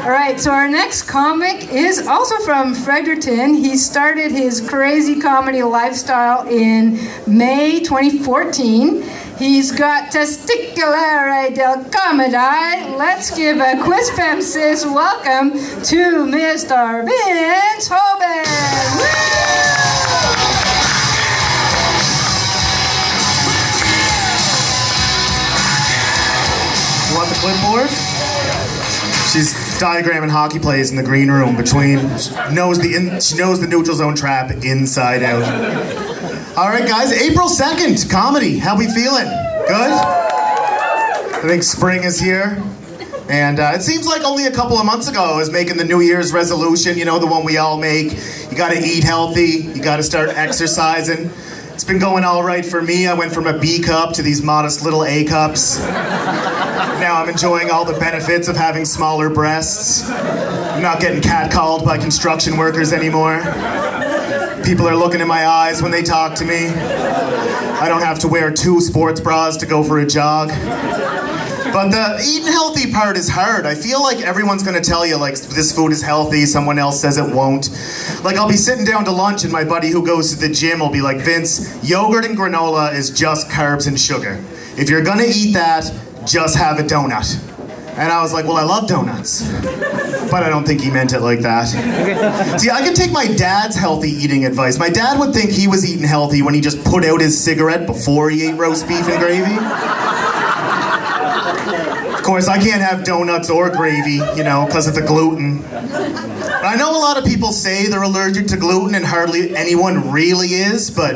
All right, so our next comic is also from Fredericton. He started his crazy comedy lifestyle in May 2014. He's got Testiculare del Comedy. Let's give a quispam sis welcome to Mr. Vince Hoben. You want the clipboard? She's diagramming hockey plays in the green room between. She knows the neutral zone trap inside out. All right, guys. April 2nd, comedy. How we feeling? Good. I think spring is here, and it seems like only a couple of months ago I was making the New Year's resolution. You know, the one we all make. You got to eat healthy. You got to start exercising. It's been going all right for me. I went from a B cup to these modest little A cups. Now I'm enjoying all the benefits of having smaller breasts. I'm not getting catcalled by construction workers anymore. People are looking in my eyes when they talk to me. I don't have to wear 2 sports bras to go for a jog. But the eating healthy part is hard. I feel like everyone's gonna tell you, like, this food is healthy, someone else says it won't. Like, I'll be sitting down to lunch and my buddy who goes to the gym will be like, Vince, yogurt and granola is just carbs and sugar. If you're gonna eat that, just have a donut. And I was like, well, I love donuts. But I don't think he meant it like that. See, I can take my dad's healthy eating advice. My dad would think he was eating healthy when he just put out his cigarette before he ate roast beef and gravy. Of course, I can't have donuts or gravy, you know, because of the gluten. I know a lot of people say they're allergic to gluten and hardly anyone really is, but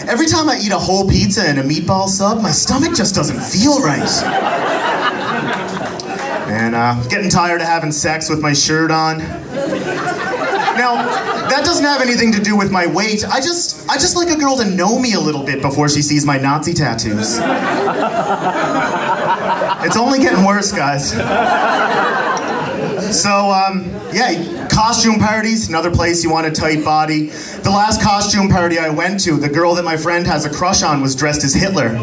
every time I eat a whole pizza and a meatball sub, my stomach just doesn't feel right. And getting tired of having sex with my shirt on. Now, that doesn't have anything to do with my weight. I just like a girl to know me a little bit before she sees my Nazi tattoos. It's only getting worse, guys. So, yeah, costume parties, another place you want a tight body. The last costume party I went to, the girl that my friend has a crush on was dressed as Hitler.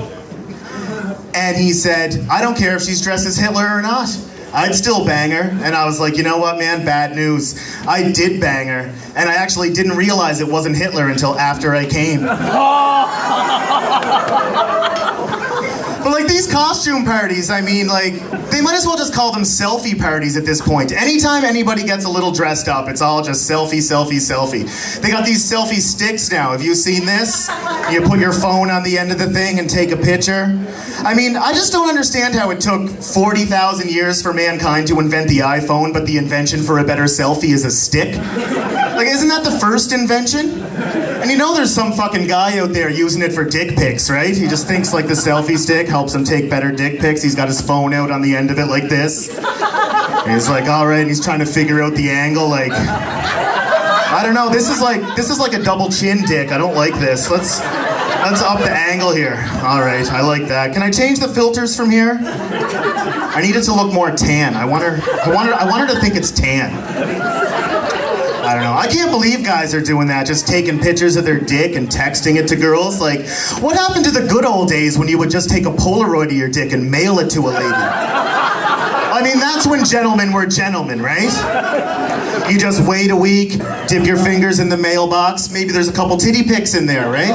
And he said, I don't care if she's dressed as Hitler or not. I'd still bang her. And I was like, you know what, man? Bad news. I did bang her. And I actually didn't realize it wasn't Hitler until after I came. But like these costume parties, I mean, like, they might as well just call them selfie parties at this point. Anytime anybody gets a little dressed up, it's all just selfie, selfie, selfie. They got these selfie sticks now. Have you seen this? You put your phone on the end of the thing and take a picture. I mean, I just don't understand how it took 40,000 years for mankind to invent the iPhone, but the invention for a better selfie is a stick. Like, isn't that the first invention? And you know there's some fucking guy out there using it for dick pics, right? He just thinks like the selfie stick helps him take better dick pics. He's got his phone out on the end of it like this. And he's like, all right, and he's trying to figure out the angle, like, I don't know, this is like a double chin dick. I don't like this. Let's up the angle here. All right, I like that. Can I change the filters from here? I need it to look more tan. I want her to think it's tan. I don't know. I can't believe guys are doing that, just taking pictures of their dick and texting it to girls. Like, what happened to the good old days when you would just take a Polaroid of your dick and mail it to a lady? I mean, that's when gentlemen were gentlemen, right? You just wait a week, dip your fingers in the mailbox. Maybe there's a couple titty pics in there, right?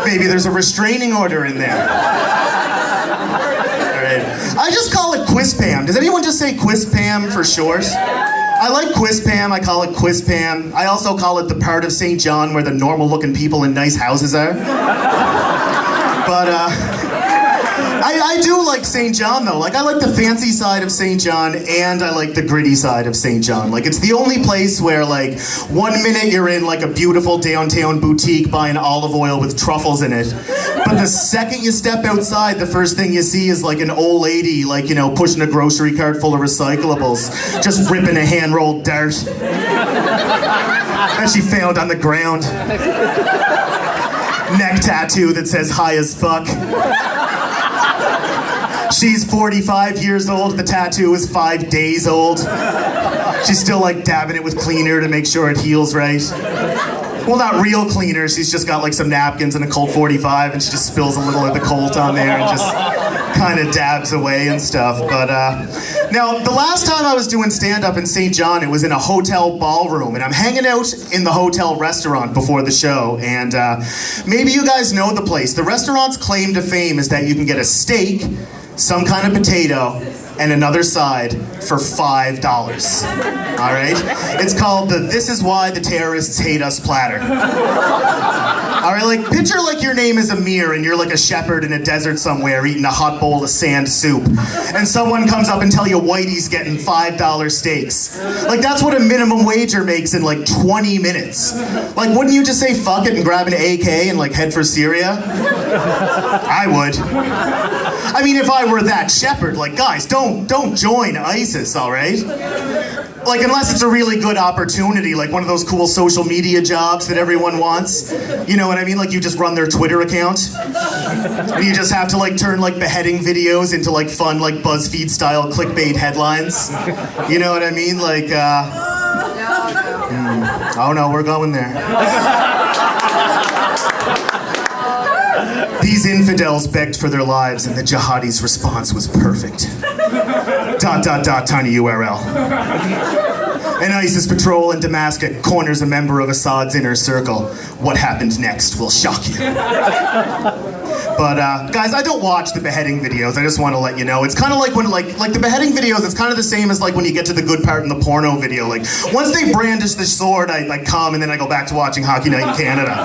Maybe there's a restraining order in there. All right. I just call it Quispam. Does anyone just say Quispam for short? I like Quispam, I call it Quispam. I also call it the part of St. John where the normal-looking people in nice houses are. But, I do like St. John, though. Like, I like the fancy side of St. John, and I like the gritty side of St. John. Like, it's the only place where, like, 1 minute you're in, like, a beautiful downtown boutique buying olive oil with truffles in it. But the second you step outside, the first thing you see is, like, an old lady, like, you know, pushing a grocery cart full of recyclables, just ripping a hand-rolled dart that she found on the ground. Neck tattoo that says, high as fuck. She's 45 years old, the tattoo is 5 days old. She's still like dabbing it with cleaner to make sure it heals right. Well, not real cleaner, she's just got like some napkins and a Colt 45 and she just spills a little of the Colt on there and just kind of dabs away and stuff. But Now, the last time I was doing stand-up in St. John, it was in a hotel ballroom, and I'm hanging out in the hotel restaurant before the show, and maybe you guys know the place. The restaurant's claim to fame is that you can get a steak, some kind of potato, and another side for $5. All right? It's called the This Is Why the Terrorists Hate Us platter. All right, like, picture like your name is Amir and you're like a shepherd in a desert somewhere eating a hot bowl of sand soup. And someone comes up and tell you Whitey's getting $5 steaks. Like, that's what a minimum wager makes in like 20 minutes. Like, wouldn't you just say fuck it and grab an AK and like head for Syria? I would. I mean, if I were that shepherd, like, guys, don't join ISIS, all right? Like, unless it's a really good opportunity, like one of those cool social media jobs that everyone wants. You know what I mean? Like, you just run their Twitter account. And you just have to, like, turn, like, beheading videos into, like, fun, like, BuzzFeed-style clickbait headlines. You know what I mean? Like, oh, no, we're going there. These infidels begged for their lives, and the jihadis' response was perfect. ... tiny URL. An ISIS patrol in Damascus corners a member of Assad's inner circle. What happened next will shock you. But guys, I don't watch the beheading videos. I just want to let you know. It's kind of like when like the beheading videos, it's kind of the same as like when you get to the good part in the porno video. Like, once they brandish the sword, I come and then I go back to watching Hockey Night in Canada.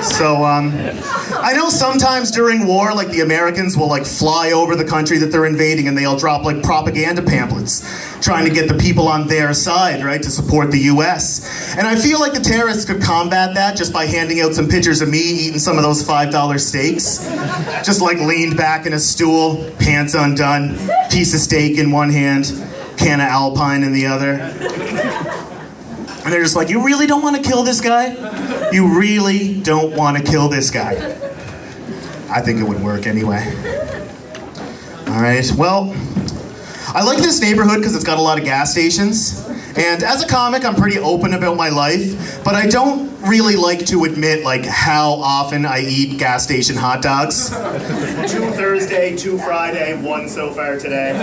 So, I know sometimes during war, like, the Americans will, like, fly over the country that they're invading and they'll drop, like, propaganda pamphlets trying to get the people on their side, right, to support the U.S. And I feel like the terrorists could combat that just by handing out some pictures of me eating some of those $5 steaks. Just, like, leaned back in a stool, pants undone, piece of steak in one hand, can of Alpine in the other. And they're just like, you really don't want to kill this guy? You really don't want to kill this guy? I think it would work anyway. All right, well, I like this neighborhood because it's got a lot of gas stations. And as a comic, I'm pretty open about my life, but I don't really like to admit, like, how often I eat gas station hot dogs. 2 Thursday, 2 Friday, 1 so far today.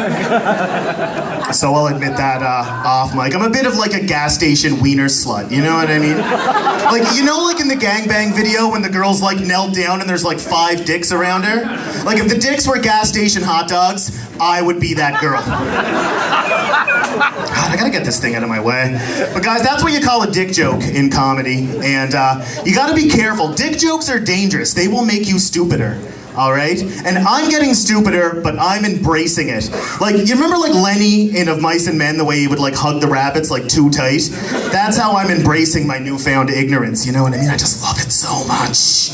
So I'll admit that off mic. I'm a bit of like a gas station wiener slut, you know what I mean? Like, you know, like in the gangbang video when the girl's like knelt down and there's like 5 dicks around her? Like, if the dicks were gas station hot dogs, I would be that girl. God, I gotta get this thing out of my way. But guys, that's what you call a dick joke in comedy. And you gotta be careful. Dick jokes are dangerous. They will make you stupider. All right? And I'm getting stupider, but I'm embracing it. Like, you remember like Lenny in Of Mice and Men, the way he would like hug the rabbits like too tight? That's how I'm embracing my newfound ignorance. You know what I mean? I just love it so much.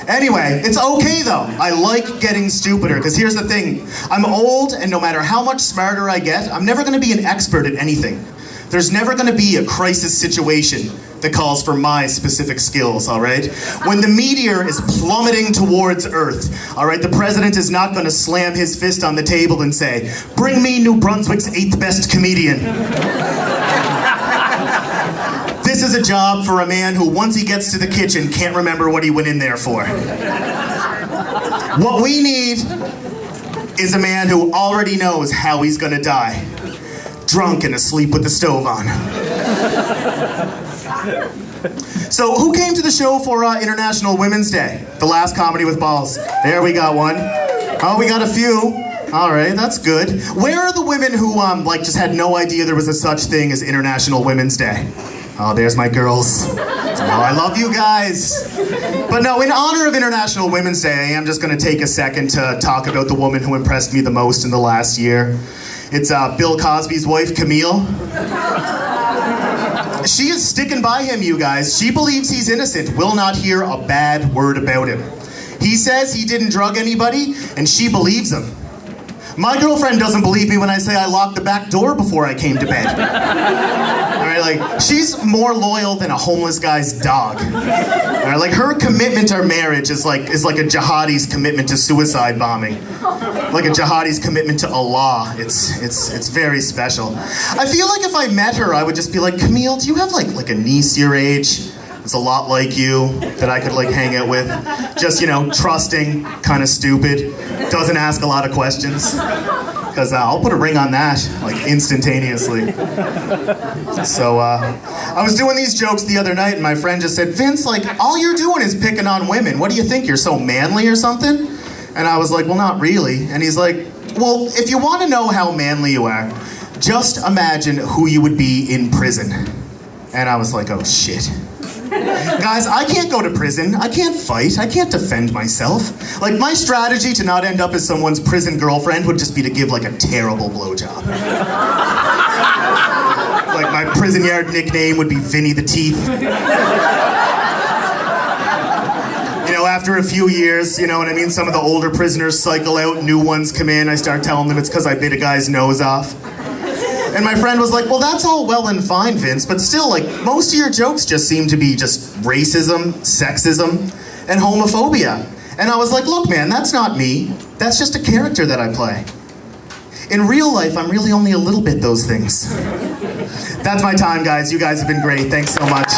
Anyway, it's okay though. I like getting stupider, because here's the thing. I'm old, and no matter how much smarter I get, I'm never gonna be an expert at anything. There's never gonna be a crisis situation that calls for my specific skills, all right? When the meteor is plummeting towards Earth, all right, the president is not gonna slam his fist on the table and say, "Bring me New Brunswick's 8th best comedian." This is a job for a man who, once he gets to the kitchen, can't remember what he went in there for. What we need is a man who already knows how he's gonna die. Drunk and asleep with the stove on. So, who came to the show for International Women's Day? The last Comedy with Balls. There, we got one. Oh, we got a few. All right, that's good. Where are the women who, like, just had no idea there was a such thing as International Women's Day? Oh, there's my girls. Oh, I love you guys. But no, in honor of International Women's Day, I am just going to take a second to talk about the woman who impressed me the most in the last year. It's Bill Cosby's wife, Camille. She is sticking by him, you guys. She believes he's innocent, will not hear a bad word about him. He says he didn't drug anybody, and she believes him. My girlfriend doesn't believe me when I say I locked the back door before I came to bed. All right, like, she's more loyal than a homeless guy's dog. All right, like, her commitment to her marriage is like a jihadi's commitment to suicide bombing. Like a jihadi's commitment to Allah. It's very special. I feel like if I met her, I would just be like, Camille, do you have like a niece your age? is a lot like you, that I could like hang out with. Just, you know, trusting, kind of stupid, doesn't ask a lot of questions. Because I'll put a ring on that, like, instantaneously. So, I was doing these jokes the other night, and my friend just said, Vince, like, all you're doing is picking on women. What do you think, you're so manly or something? And I was like, well, not really. And he's like, well, if you want to know how manly you are, just imagine who you would be in prison. And I was like, oh, shit. Guys, I can't go to prison. I can't fight. I can't defend myself. Like, my strategy to not end up as someone's prison girlfriend would just be to give, like, a terrible blowjob. Like, my prison yard nickname would be Vinny the Teeth. You know, after a few years, you know what I mean? Some of the older prisoners cycle out, new ones come in. I start telling them it's because I bit a guy's nose off. And my friend was like, well, that's all well and fine, Vince, but still, like, most of your jokes just seem to be just racism, sexism, and homophobia. And I was like, look, man, that's not me. That's just a character that I play. In real life, I'm really only a little bit those things. That's my time, guys. You guys have been great. Thanks so much.